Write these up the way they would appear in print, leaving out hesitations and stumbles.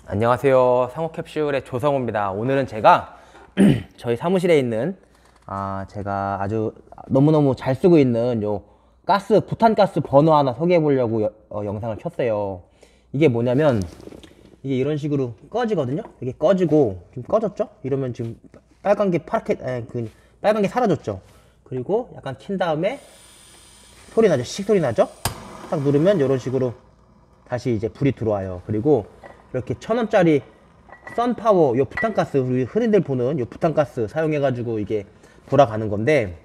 안녕하세요. 상호캡슐의 조성호입니다. 오늘은 제가 저희 사무실에 있는 제가 아주 너무너무 잘 쓰고 있는 요 부탄가스 버너 하나 소개해 보려고 영상을 켰어요. 이게 뭐냐면 이게 이런 식으로 꺼지거든요. 이게 꺼지고 지금 꺼졌죠? 이러면 지금 빨간 게 파랗게 빨간 게 사라졌죠. 그리고 약간 킨 다음에 소리 나죠? 씩 소리 나죠? 딱 누르면 이런 식으로 다시 이제 불이 들어와요. 그리고 이렇게 1,000원짜리 선파워 요 부탄가스, 우리 흔히들 보는 요 부탄가스 사용해가지고 이게 돌아가는 건데,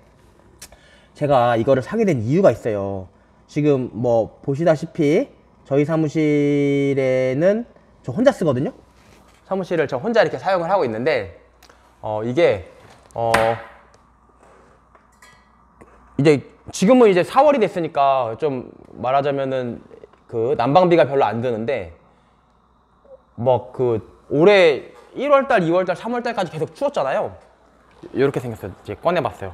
제가 이거를 사게 된 이유가 있어요. 지금 뭐 보시다시피 저희 사무실에는 저 혼자 쓰거든요. 사무실을 저 혼자 이렇게 사용을 하고 있는데 이게 이제 지금은 이제 4월이 됐으니까 좀 말하자면은 그 난방비가 별로 안 드는데, 뭐 올해 1월달, 2월달, 3월달까지 계속 추웠잖아요. 이렇게 생겼어요. 이제 꺼내봤어요.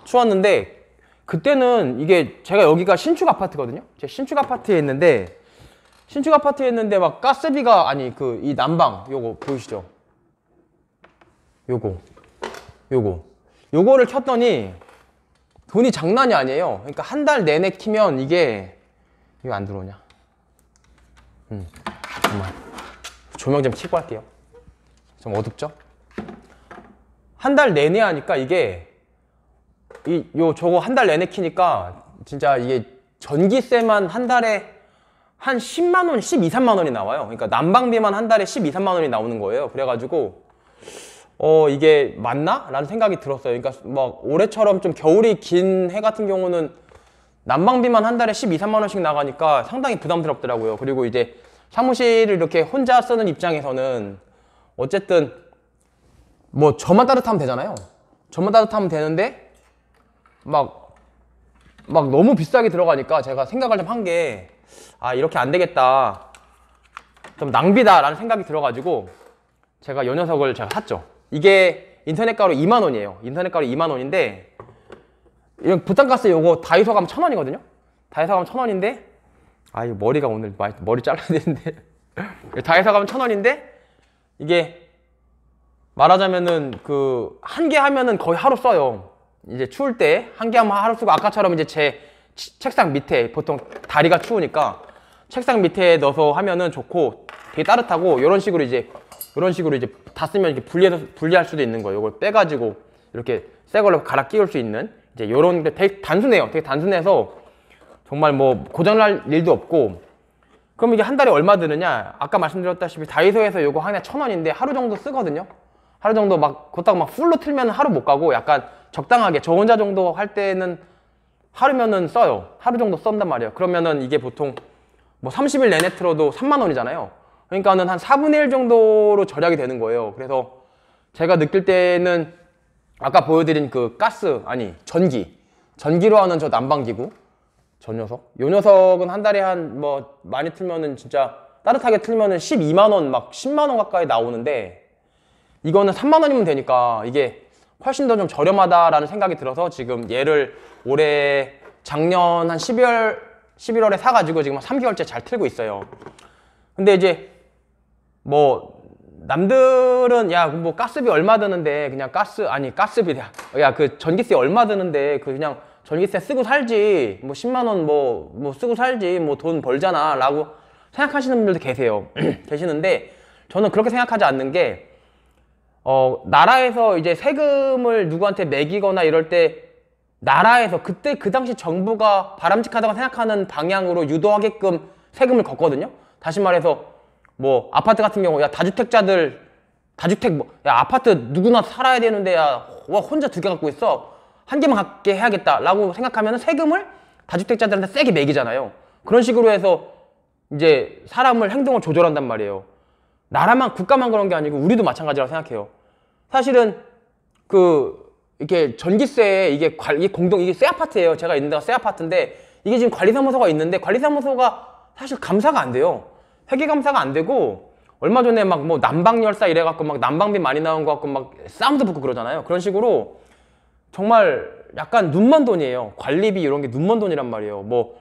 추웠는데 그때는 이게 제가 여기가 신축 아파트거든요. 제가 신축 아파트에 있는데 막 가스비가 이 난방 요거 보이시죠? 요거를 켰더니 돈이 장난이 아니에요. 그러니까 한 달 내내 키면 이게 안 들어오냐? 정말 조명 좀 켜고 할게요. 좀 어둡죠? 한 달 내내 하니까 이게 저거 한 달 내내 키니까 진짜 이게 전기세만 한 달에 한 10만 원, 12, 3만 원이 나와요. 그러니까 난방비만 한 달에 12, 3만 원이 나오는 거예요. 그래가지고 이게 맞나? 라는 생각이 들었어요. 그러니까 막 올해처럼 좀 겨울이 긴 해 같은 경우는 난방비만 한 달에 12, 3만 원씩 나가니까 상당히 부담스럽더라고요. 그리고 이제 사무실을 이렇게 혼자 쓰는 입장에서는 어쨌든 뭐 저만 따뜻하면 되잖아요. 저만 따뜻하면 되는데 막 너무 비싸게 들어가니까 제가 생각을 좀 한 게, 이렇게 안 되겠다, 좀 낭비다 라는 생각이 들어가지고 제가 요 녀석을 제가 샀죠. 이게 인터넷가로 2만 원이에요. 인터넷가로 2만 원인데 이런 부탄가스 요거 다이소 가면 1,000원이거든요. 다이소 가면 1,000원인데 이거 머리가 오늘 머리 잘라야 되는데 다이소 가면 1,000원인데 이게 말하자면은 한 개 하면은 거의 하루 써요. 이제 추울 때 한 개 하면 하루 쓰고, 아까처럼 이제 제 책상 밑에, 보통 다리가 추우니까 책상 밑에 넣어서 하면은 좋고 되게 따뜻하고, 이런 식으로 이제 다 쓰면 이렇게 분리할 수도 있는 거예요. 이걸 빼가지고 이렇게 새 걸로 갈아 끼울 수 있는, 이제 요런 게 되게 단순해요. 되게 단순해서 정말 뭐 고장날 일도 없고. 그럼 이게 한 달에 얼마 드느냐? 아까 말씀드렸다시피 다이소에서 요거 하나에 1,000원인데 하루 정도 쓰거든요. 하루 정도 그렇다고 막 풀로 틀면 하루 못 가고 약간 적당하게 저 혼자 정도 할 때는 하루면은 써요. 하루 정도 쓴단 말이에요. 그러면은 이게 보통 뭐 30일 내내 틀어도 3만 원이잖아요. 그러니까는 한 4분의 1 정도로 절약이 되는 거예요. 그래서 제가 느낄 때는 아까 보여드린 전기로 하는 저 난방기구, 저 녀석, 요 녀석은 한 달에 많이 틀면은 진짜 따뜻하게 틀면은 12만 원, 막 10만 원 가까이 나오는데, 이거는 3만 원이면 되니까 이게 훨씬 더 좀 저렴하다라는 생각이 들어서 지금 얘를 작년 한 11월에 사가지고 지금 3개월째 잘 틀고 있어요. 근데 이제 뭐 남들은 뭐 가스비 얼마 드는데 그냥 전기세 얼마 드는데 그냥 전기세 쓰고 살지, 뭐 10만 원 뭐 쓰고 살지, 뭐 돈 벌잖아 라고 생각하시는 분들도 계시는데, 저는 그렇게 생각하지 않는 게, 나라에서 이제 세금을 누구한테 매기거나 이럴 때 나라에서 그때 그 당시 정부가 바람직하다고 생각하는 방향으로 유도하게끔 세금을 걷거든요. 다시 말해서 뭐 아파트 같은 경우 아파트 누구나 살아야 되는데 혼자 2개 갖고 있어, 한 개만 갖게 해야겠다 라고 생각하면 세금을 다주택자들한테 세게 매기잖아요. 그런 식으로 해서 이제 사람을 행동을 조절한단 말이에요. 국가만 그런 게 아니고 우리도 마찬가지라고 생각해요. 사실은 이렇게 전기세, 이게 새 아파트예요. 제가 있는 데가 새 아파트인데 이게 지금 관리사무소가 있는데 관리사무소가 사실 감사가 안 돼요. 회계 감사가 안 되고, 얼마 전에 뭐 난방열사 이래갖고 막 난방비 많이 나온 거 갖고 막 싸움도 붙고 그러잖아요. 그런 식으로 정말 약간 눈먼 돈이에요. 관리비 이런 게 눈먼 돈이란 말이에요. 뭐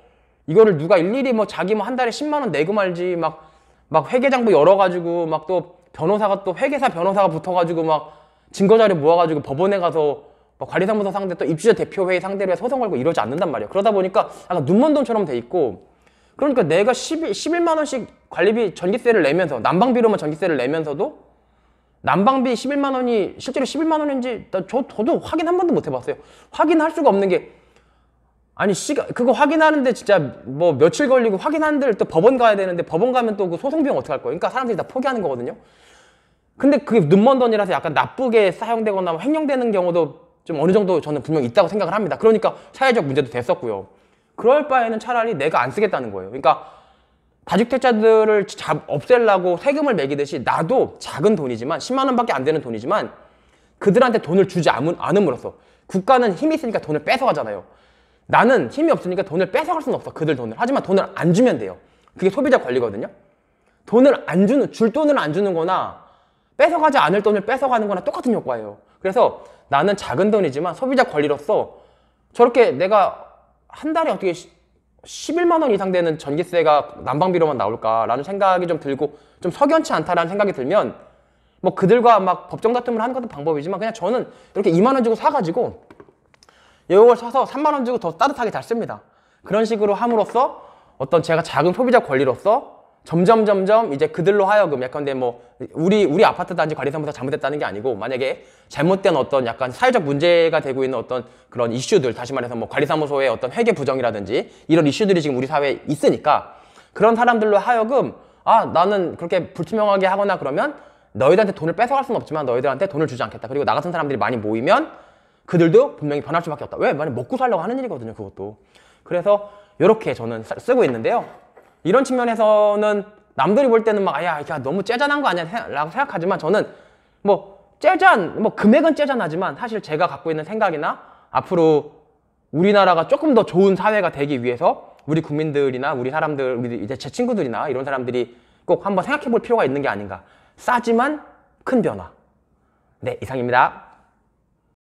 이거를 누가 일일이 자기 한 달에 10만 원 내고 말지, 막 막 회계장부 열어가지고 막 또 변호사가 또 회계사 변호사가 붙어가지고 막 증거자료 모아가지고 법원에 가서 막 관리사무소 상대 또 입주자 대표회의 상대로 소송 걸고 이러지 않는단 말이에요. 그러다 보니까 약간 눈먼 돈처럼 돼 있고, 그러니까 내가 11만 원씩 관리비 전기세를 내면서 난방비로만 전기세를 내면서도 난방비 11만 원이 실제로 11만 원인지 저도 확인 한 번도 못 해봤어요. 확인할 수가 없는 게, 아니 그거 확인하는데 진짜 뭐 며칠 걸리고 확인하는데 또 법원 가야 되는데 법원 가면 또 그 소송 비용 어떻게 할 거예요? 그러니까 사람들이 다 포기하는 거거든요. 근데 그게 눈먼 돈이라서 약간 나쁘게 사용되거나 횡령되는 경우도 좀 어느 정도 저는 분명히 있다고 생각을 합니다. 그러니까 사회적 문제도 됐었고요. 그럴 바에는 차라리 내가 안 쓰겠다는 거예요. 그러니까 다주택자들을 없애려고 세금을 매기듯이 나도 작은 돈이지만 10만 원밖에 안 되는 돈이지만 그들한테 돈을 주지 않음으로써 국가는 힘이 있으니까 돈을 뺏어가잖아요. 나는 힘이 없으니까 돈을 뺏어갈 수는 없어, 그들 돈을. 하지만 돈을 안 주면 돼요. 그게 소비자 권리거든요. 줄 돈을 안 주는 거나 뺏어가지 않을 돈을 뺏어가는 거나 똑같은 효과예요. 그래서 나는 작은 돈이지만 소비자 권리로서 저렇게 내가 한 달에 어떻게 11만 원 이상 되는 전기세가 난방비로만 나올까라는 생각이 좀 들고 좀 석연치 않다라는 생각이 들면 뭐 그들과 막 법정 다툼을 하는 것도 방법이지만 그냥 저는 이렇게 2만 원 주고 사가지고 이걸 사서 3만 원 주고 더 따뜻하게 잘 씁니다. 그런 식으로 함으로써 어떤 제가 작은 소비자 권리로서 점점 이제 그들로 하여금 약간 뭐 우리 아파트 단지 관리사무소 잘못했다는 게 아니고 만약에 잘못된 어떤 약간 사회적 문제가 되고 있는 어떤 그런 이슈들, 다시 말해서 뭐 관리사무소의 어떤 회계 부정이라든지 이런 이슈들이 지금 우리 사회에 있으니까 그런 사람들로 하여금 나는 그렇게 불투명하게 하거나 그러면 너희들한테 돈을 뺏어갈 수는 없지만 너희들한테 돈을 주지 않겠다. 그리고 나 같은 사람들이 많이 모이면 그들도 분명히 변할 수밖에 없다. 왜? 만약 먹고 살려고 하는 일이거든요, 그것도. 그래서 이렇게 저는 쓰고 있는데요. 이런 측면에서는 남들이 볼 때는 막 야 너무 째잔한 거 아니야 라고 생각하지만 저는 뭐 금액은 째잔하지만 사실 제가 갖고 있는 생각이나 앞으로 우리나라가 조금 더 좋은 사회가 되기 위해서 우리 국민들이나 우리 사람들, 우리 이제 제 친구들이나 이런 사람들이 꼭 한번 생각해 볼 필요가 있는 게 아닌가. 싸지만 큰 변화. 네, 이상입니다.